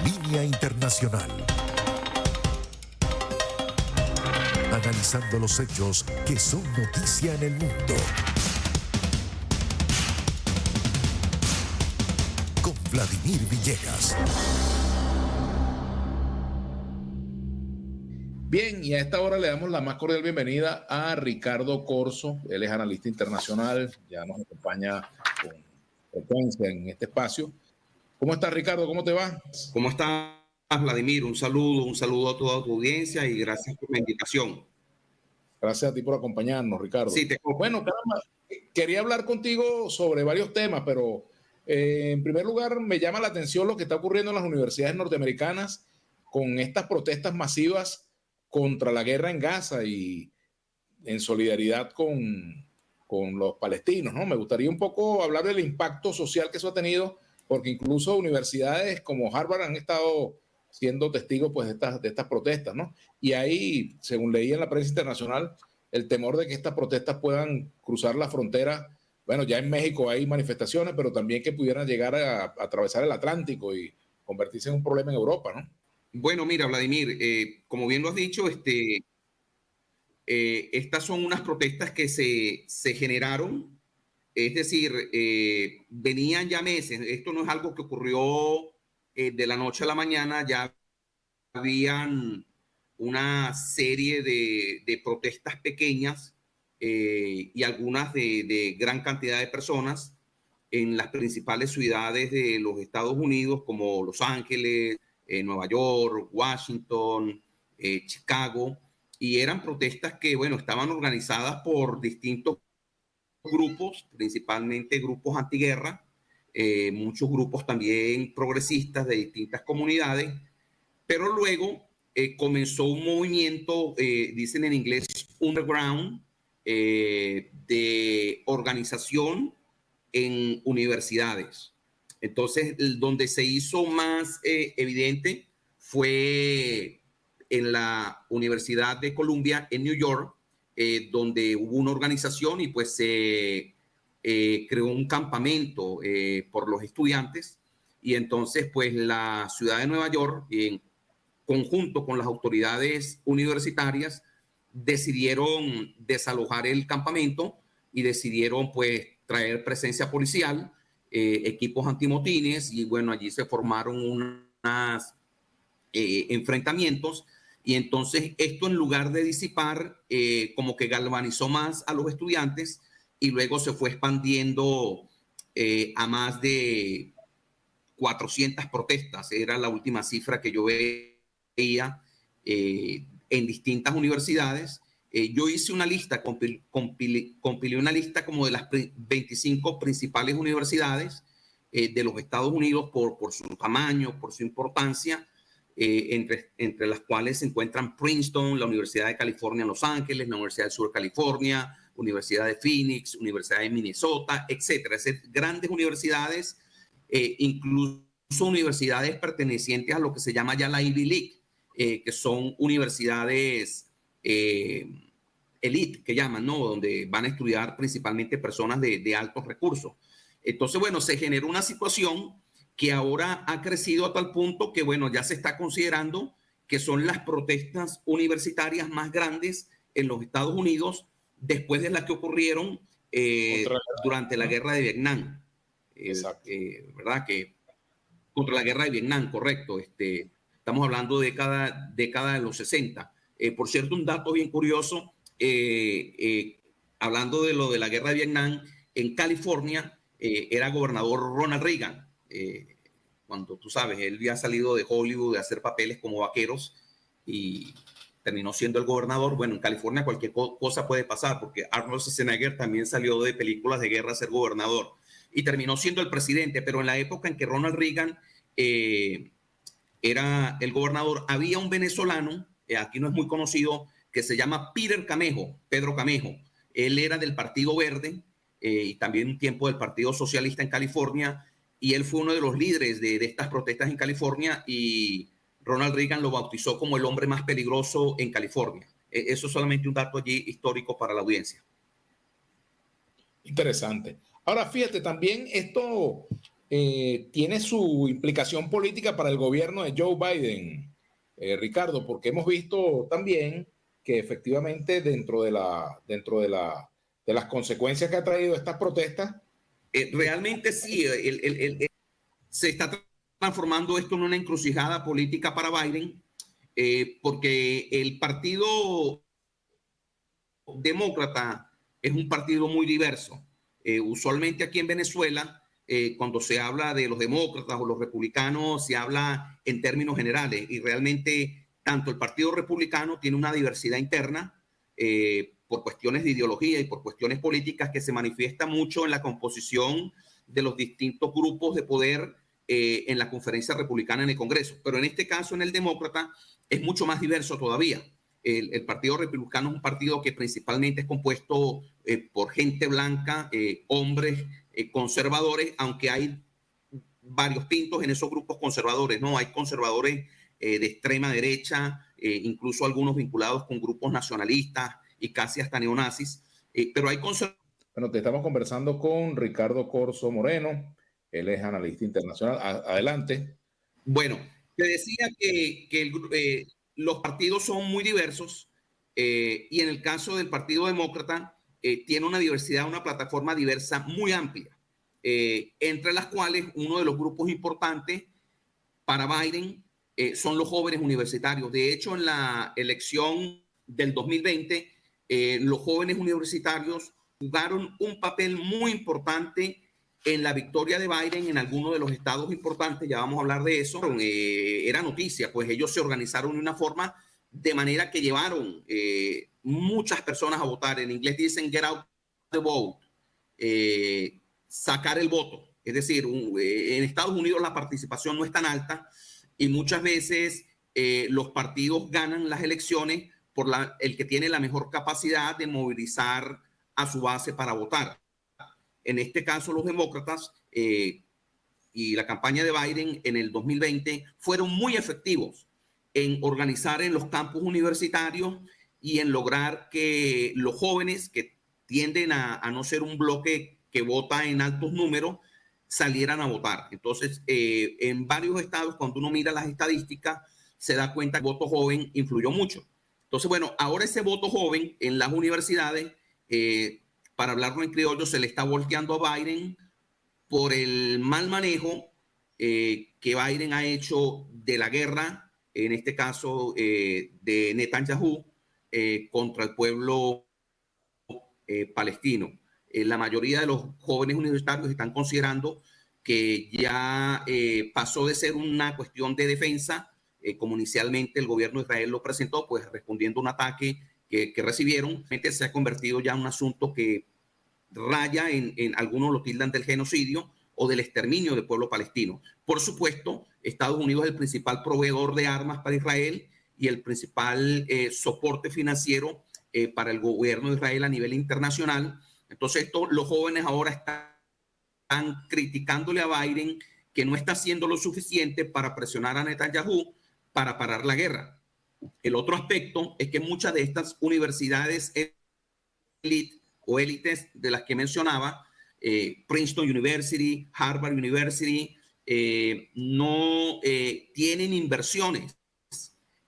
Línea Internacional. Analizando los hechos que son noticia en el mundo. Con Vladimir Villegas. Bien, y a esta hora le damos la más cordial bienvenida a Ricardo Corzo. Él es analista internacional, ya nos acompaña con frecuencia en este espacio. ¿Cómo estás, Ricardo? ¿Cómo te va? ¿Cómo estás, Vladimir? Un saludo a toda tu audiencia y gracias por la invitación. Gracias a ti por acompañarnos, Ricardo. Sí, Bueno, caramba, quería hablar contigo sobre varios temas, pero en primer lugar me llama la atención lo que está ocurriendo en las universidades norteamericanas con estas protestas masivas contra la guerra en Gaza y en solidaridad con los palestinos, ¿no? Me gustaría un poco hablar del impacto social que eso ha tenido, porque incluso universidades como Harvard han estado siendo testigos pues, de estas protestas, ¿no? Y ahí, según leí en la prensa internacional, el temor de que estas protestas puedan cruzar la frontera. Bueno, ya en México hay manifestaciones, pero también que pudieran llegar a atravesar el Atlántico y convertirse en un problema en Europa, ¿no? Bueno, mira, Vladimir, como bien lo has dicho, estas son unas protestas que se generaron, es decir, venían ya meses. Esto no es algo que ocurrió de la noche a la mañana, ya habían una serie de protestas pequeñas y algunas de gran cantidad de personas en las principales ciudades de los Estados Unidos, como Los Ángeles, Nueva York, Washington, Chicago, y eran protestas que, bueno, estaban organizadas por distintos grupos, principalmente grupos antiguerra, muchos grupos también progresistas de distintas comunidades, pero luego comenzó un movimiento, dicen en inglés, underground, de organización en universidades. Entonces, donde se hizo más evidente fue en la Universidad de Columbia en New York, donde hubo una organización y pues se creó un campamento por los estudiantes. Y entonces, pues la ciudad de Nueva York, en conjunto con las autoridades universitarias, decidieron desalojar el campamento y decidieron pues traer presencia policial, equipos antimotines, y bueno, allí se formaron unos enfrentamientos, y entonces esto, en lugar de disipar, como que galvanizó más a los estudiantes, y luego se fue expandiendo a más de 400 protestas, era la última cifra que yo veía en distintas universidades. Yo hice una lista, compilé una lista como de las 25 principales universidades de los Estados Unidos por su tamaño, por su importancia, entre las cuales se encuentran Princeton, la Universidad de California en Los Ángeles, la Universidad del Sur de California, Universidad de Phoenix, Universidad de Minnesota, etcétera. Grandes universidades, incluso universidades pertenecientes a lo que se llama ya la Ivy League, que son universidades elite, que llaman, ¿no? Donde van a estudiar principalmente personas de altos recursos. Entonces, bueno, se generó una situación que ahora ha crecido a tal punto que, bueno, ya se está considerando que son las protestas universitarias más grandes en los Estados Unidos después de las que ocurrieron durante la guerra de Vietnam. ¿Verdad? Que contra la guerra de Vietnam, correcto. Estamos hablando de década de los 60. Por cierto, un dato bien curioso, hablando de lo de la guerra de Vietnam, en California era gobernador Ronald Reagan. Cuando tú sabes, él había salido de Hollywood de hacer papeles como vaqueros y terminó siendo el gobernador. Bueno, en California cualquier cosa puede pasar, porque Arnold Schwarzenegger también salió de películas de guerra a ser gobernador y terminó siendo el presidente. Pero en la época en que Ronald Reagan era el gobernador, había un venezolano, aquí no es muy conocido, que se llama Pedro Camejo. Él era del Partido Verde y también un tiempo del Partido Socialista en California, y él fue uno de los líderes de estas protestas en California, y Ronald Reagan lo bautizó como el hombre más peligroso en California. Eso es solamente un dato allí histórico para la audiencia. Interesante. Ahora, fíjate, también esto tiene su implicación política para el gobierno de Joe Biden, Ricardo, porque hemos visto también que efectivamente de las consecuencias que ha traído estas protestas. Realmente sí, se está transformando esto en una encrucijada política para Biden, porque el partido demócrata es un partido muy diverso. Usualmente aquí en Venezuela, cuando se habla de los demócratas o los republicanos, se habla en términos generales, y realmente tanto el Partido Republicano tiene una diversidad interna por cuestiones de ideología y por cuestiones políticas que se manifiesta mucho en la composición de los distintos grupos de poder en la conferencia republicana en el Congreso. Pero en este caso, en el demócrata, es mucho más diverso todavía. El Partido Republicano es un partido que principalmente es compuesto por gente blanca, hombres conservadores, aunque hay varios tintos en esos grupos conservadores, ¿no? Hay conservadores de extrema derecha, incluso algunos vinculados con grupos nacionalistas y casi hasta neonazis, pero hay conservadores. Bueno, te estamos conversando con Ricardo Corzo Moreno, él es analista internacional. Adelante. Bueno, te decía que los partidos son muy diversos y en el caso del Partido Demócrata tiene una diversidad, una plataforma diversa muy amplia, entre las cuales uno de los grupos importantes para Biden son los jóvenes universitarios. De hecho, en la elección del 2020, los jóvenes universitarios jugaron un papel muy importante en la victoria de Biden en algunos de los estados importantes. Ya vamos a hablar de eso. Era noticia, pues ellos se organizaron de una forma de manera que llevaron muchas personas a votar. En inglés dicen get out the vote, sacar el voto. Es decir, en Estados Unidos la participación no es tan alta y muchas veces los partidos ganan las elecciones por el que tiene la mejor capacidad de movilizar a su base para votar. En este caso, los demócratas y la campaña de Biden en el 2020 fueron muy efectivos en organizar en los campus universitarios y en lograr que los jóvenes, que tienden a no ser un bloque que vota en altos números, salieran a votar. Entonces, en varios estados, cuando uno mira las estadísticas, se da cuenta que el voto joven influyó mucho. Entonces, bueno, ahora ese voto joven en las universidades, para hablarlo en criollo, se le está volteando a Biden por el mal manejo que Biden ha hecho de la guerra, en este caso de Netanyahu, contra el pueblo palestino. La mayoría de los jóvenes universitarios están considerando que ya pasó de ser una cuestión de defensa, como inicialmente el gobierno de Israel lo presentó, pues respondiendo a un ataque que recibieron, se ha convertido ya en un asunto que raya en algunos lo tildan del genocidio o del exterminio del pueblo palestino. Por supuesto, Estados Unidos es el principal proveedor de armas para Israel y el principal soporte financiero para el gobierno de Israel a nivel internacional. Entonces, los jóvenes ahora están criticándole a Biden que no está haciendo lo suficiente para presionar a Netanyahu para parar la guerra. El otro aspecto es que muchas de estas universidades élite o élites de las que mencionaba, Princeton University, Harvard University, no tienen inversiones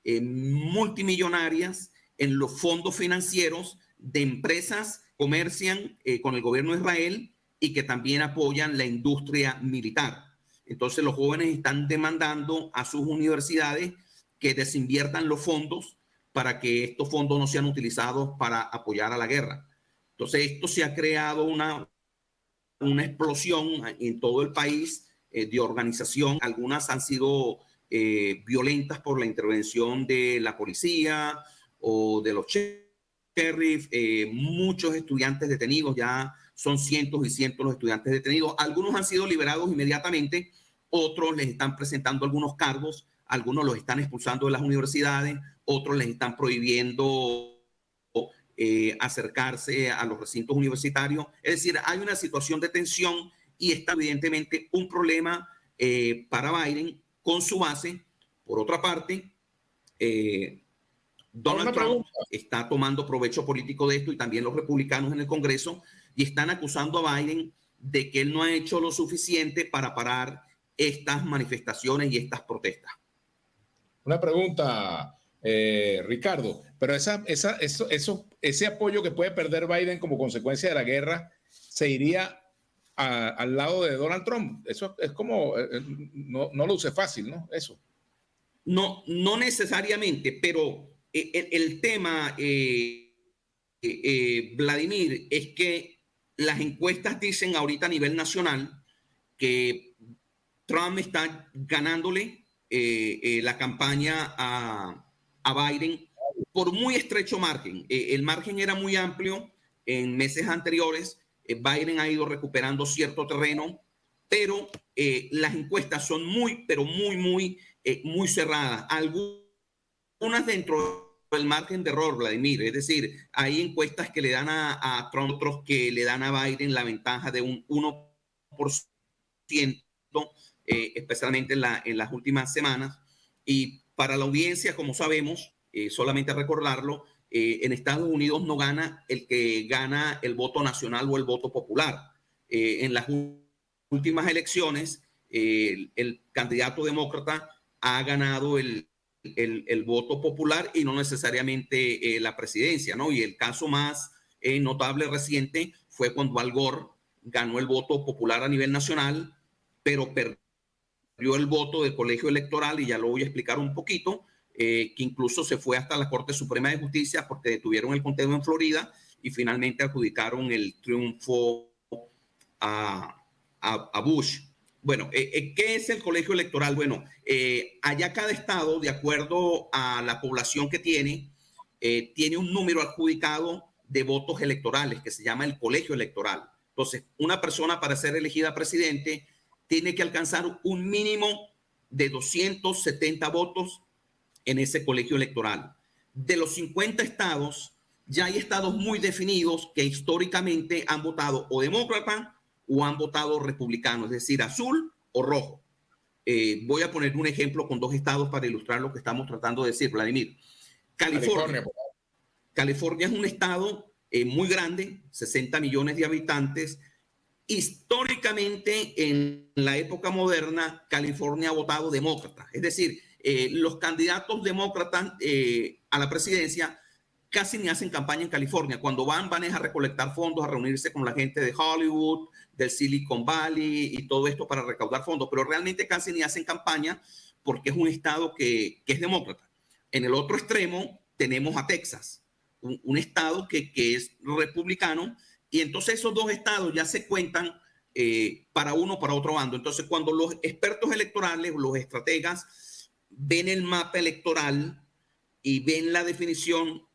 multimillonarias en los fondos financieros de empresas que comercian con el gobierno de Israel y que también apoyan la industria militar. Entonces los jóvenes están demandando a sus universidades que desinviertan los fondos para que estos fondos no sean utilizados para apoyar a la guerra. Entonces esto se ha creado una explosión en todo el país de organización. Algunas han sido violentas por la intervención de la policía o de los sheriff. Muchos estudiantes detenidos, ya son cientos y cientos los estudiantes detenidos. Algunos han sido liberados inmediatamente, otros les están presentando algunos cargos, algunos los están expulsando de las universidades, otros les están prohibiendo acercarse a los recintos universitarios. Es decir, hay una situación de tensión y está evidentemente un problema para Biden con su base. Por otra parte, Donald Trump está tomando provecho político de esto y también los republicanos en el Congreso y están acusando a Biden de que él no ha hecho lo suficiente para parar estas manifestaciones y estas protestas. Una pregunta, Ricardo, pero ese apoyo que puede perder Biden como consecuencia de la guerra se iría al lado de Donald Trump. Eso es como, no lo use fácil, ¿no? Eso. No, no necesariamente, pero el tema, Vladimir, es que las encuestas dicen ahorita a nivel nacional que Trump está ganándole la campaña a Biden por muy estrecho margen. El margen era muy amplio en meses anteriores. Biden ha ido recuperando cierto terreno, pero las encuestas son muy cerradas. Algunas dentro del margen de error, Vladimir. Es decir, hay encuestas que le dan a Trump, otros que le dan a Biden la ventaja de un 1%, especialmente en las últimas semanas. Y para la audiencia, como sabemos, solamente recordarlo, en Estados Unidos no gana el que gana el voto nacional o el voto popular. En las últimas elecciones, el candidato demócrata ha ganado el voto popular y no necesariamente la presidencia, ¿no? Y el caso más notable reciente fue cuando Al Gore ganó el voto popular a nivel nacional, pero perdió el voto del colegio electoral, y ya lo voy a explicar un poquito, que incluso se fue hasta la Corte Suprema de Justicia porque detuvieron el conteo en Florida y finalmente adjudicaron el triunfo a Bush. Bueno, ¿qué es el colegio electoral? Bueno, allá cada estado, de acuerdo a la población que tiene un número adjudicado de votos electorales que se llama el colegio electoral. Entonces, una persona para ser elegida presidente tiene que alcanzar un mínimo de 270 votos en ese colegio electoral. De los 50 estados, ya hay estados muy definidos que históricamente han votado o demócrata o han votado republicano, es decir, azul o rojo. Voy a poner un ejemplo con 2 estados para ilustrar lo que estamos tratando de decir, Vladimir. California es un estado muy grande, 60 millones de habitantes. Históricamente, en la época moderna, California ha votado demócrata. Es decir, los candidatos demócratas a la presidencia casi ni hacen campaña en California. Cuando van a recolectar fondos, a reunirse con la gente de Hollywood, del Silicon Valley y todo esto para recaudar fondos, pero realmente casi ni hacen campaña porque es un estado que es demócrata. En el otro extremo tenemos a Texas, un estado que es republicano, y entonces esos 2 estados ya se cuentan para uno o para otro bando. Entonces, cuando los expertos electorales, los estrategas, ven el mapa electoral y ven la definición,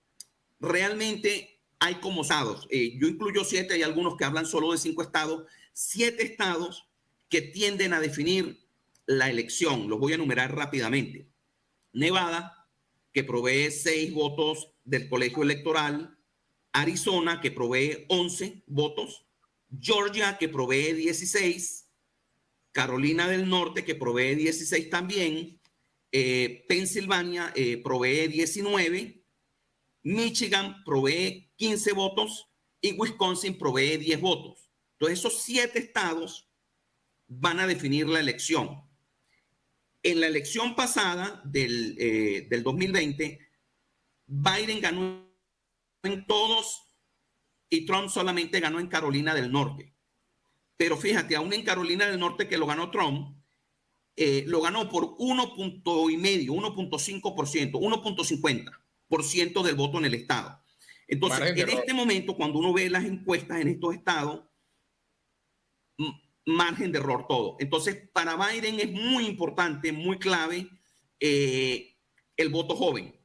realmente hay como estados. Yo incluyo 7, hay algunos que hablan solo de 5 estados, 7 estados que tienden a definir la elección. Los voy a enumerar rápidamente. Nevada, que provee 6 votos del colegio electoral. Arizona, que provee 11 votos. Georgia, que provee 16. Carolina del Norte, que provee 16 también. Pensilvania provee 19. Michigan provee 15 votos y Wisconsin provee 10 votos. Entonces, esos 7 estados van a definir la elección. En la elección pasada del 2020, Biden ganó en todos y Trump solamente ganó en Carolina del Norte. Pero fíjate, aún en Carolina del Norte, que lo ganó Trump, lo ganó por 1.5%, 1.50% del voto en el estado. Entonces, en este momento, cuando uno ve las encuestas en estos estados, margen de error todo. Entonces, para Biden es muy importante, muy clave el voto joven.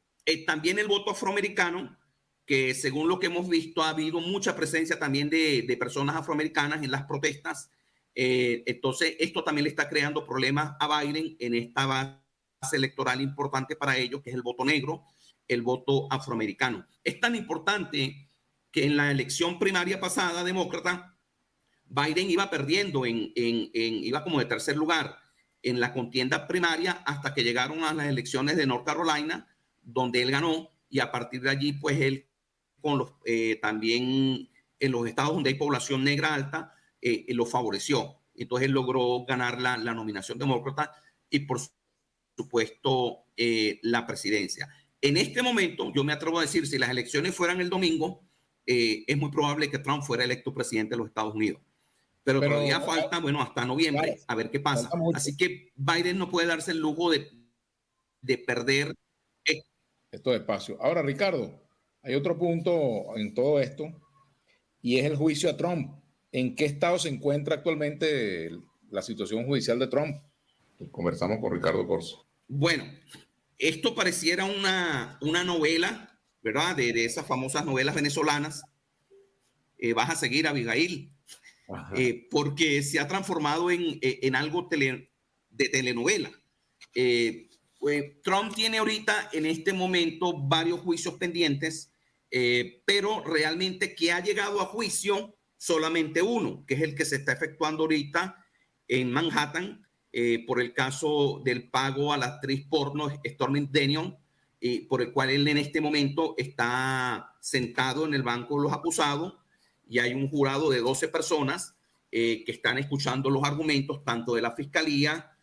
También el voto afroamericano, que según lo que hemos visto, ha habido mucha presencia también de personas afroamericanas en las protestas. Entonces, esto también le está creando problemas a Biden en esta base electoral importante para ellos, que es el voto negro, el voto afroamericano. Es tan importante que en la elección primaria pasada demócrata, Biden iba perdiendo, iba como de tercer lugar en la contienda primaria hasta que llegaron a las elecciones de North Carolina, donde él ganó, y a partir de allí, pues él, también en los estados donde hay población negra alta, lo favoreció. Entonces él logró ganar la nominación demócrata y por supuesto la presidencia. En este momento, yo me atrevo a decir, si las elecciones fueran el domingo, es muy probable que Trump fuera electo presidente de los Estados Unidos. Pero todavía falta, bueno, hasta noviembre, a ver qué pasa. Así que Biden no puede darse el lujo de perder estos espacios. Ahora, Ricardo, hay otro punto en todo esto y es el juicio a Trump. ¿En qué estado se encuentra actualmente la situación judicial de Trump? Conversamos con Ricardo Corso. Bueno, esto pareciera una novela, ¿verdad? De esas famosas novelas venezolanas. Vas a seguir, Abigail, porque se ha transformado en algo de telenovela. Trump tiene ahorita en este momento varios juicios pendientes, pero realmente que ha llegado a juicio solamente uno, que es el que se está efectuando ahorita en Manhattan por el caso del pago a la actriz porno Stormy Daniels, por el cual él en este momento está sentado en el banco de los acusados y hay un jurado de 12 personas que están escuchando los argumentos tanto de la fiscalía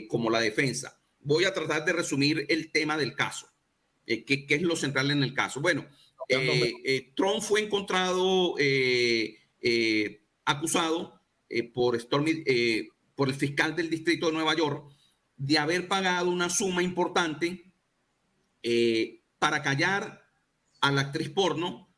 como la defensa. Voy a tratar de resumir el tema del caso, que es lo central en el caso. Bueno, Trump fue encontrado acusado por el fiscal del distrito de Nueva York de haber pagado una suma importante para callar a la actriz porno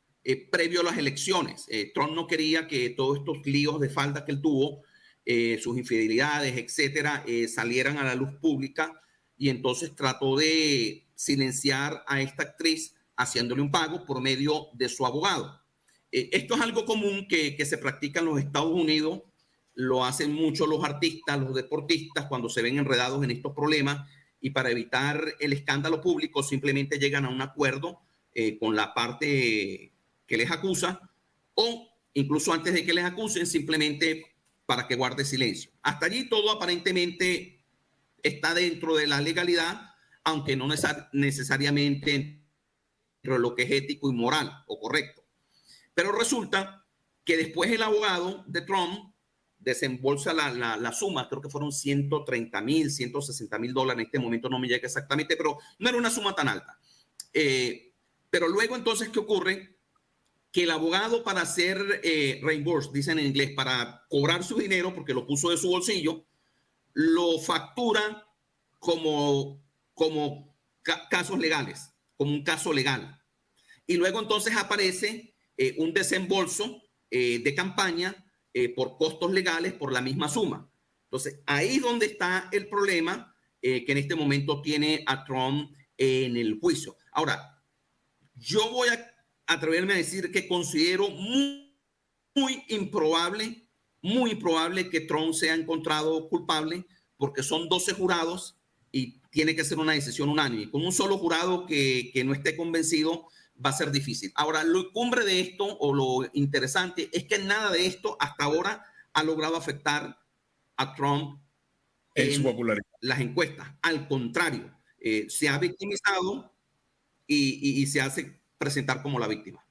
previo a las elecciones. Trump no quería que todos estos líos de falda que él tuvo, sus infidelidades, etcétera, salieran a la luz pública, y entonces trató de silenciar a esta actriz haciéndole un pago por medio de su abogado. Esto es algo común que se practica en los Estados Unidos, lo hacen mucho los artistas, los deportistas, cuando se ven enredados en estos problemas, y para evitar el escándalo público simplemente llegan a un acuerdo con la parte que les acusa, o incluso antes de que les acusen, simplemente para que guarde silencio. Hasta allí todo aparentemente está dentro de la legalidad, aunque no necesariamente dentro de lo que es ético y moral o correcto. Pero resulta que después el abogado de Trump desembolsa la suma, creo que fueron $130,000, $160,000, en este momento no me llega exactamente, pero no era una suma tan alta. Pero luego entonces, ¿qué ocurre? Que el abogado, para hacer reimburse, dicen en inglés, para cobrar su dinero, porque lo puso de su bolsillo, lo factura como casos legales, como un caso legal. Y luego entonces aparece un desembolso de campaña por costos legales por la misma suma. Entonces, ahí es donde está el problema que en este momento tiene a Trump en el juicio. Ahora, yo voy a atreverme a decir que considero muy improbable que Trump sea encontrado culpable, porque son 12 jurados y tiene que ser una decisión unánime. Con un solo jurado que no esté convencido va a ser difícil. Ahora, lo cumbre de esto, o lo interesante, es que nada de esto hasta ahora ha logrado afectar a Trump en su popularidad, las encuestas. Al contrario, se ha victimizado y se hace presentar como la víctima.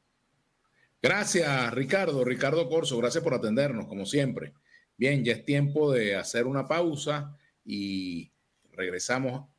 Gracias, Ricardo. Ricardo Corso, gracias por atendernos, como siempre. Bien, ya es tiempo de hacer una pausa y regresamos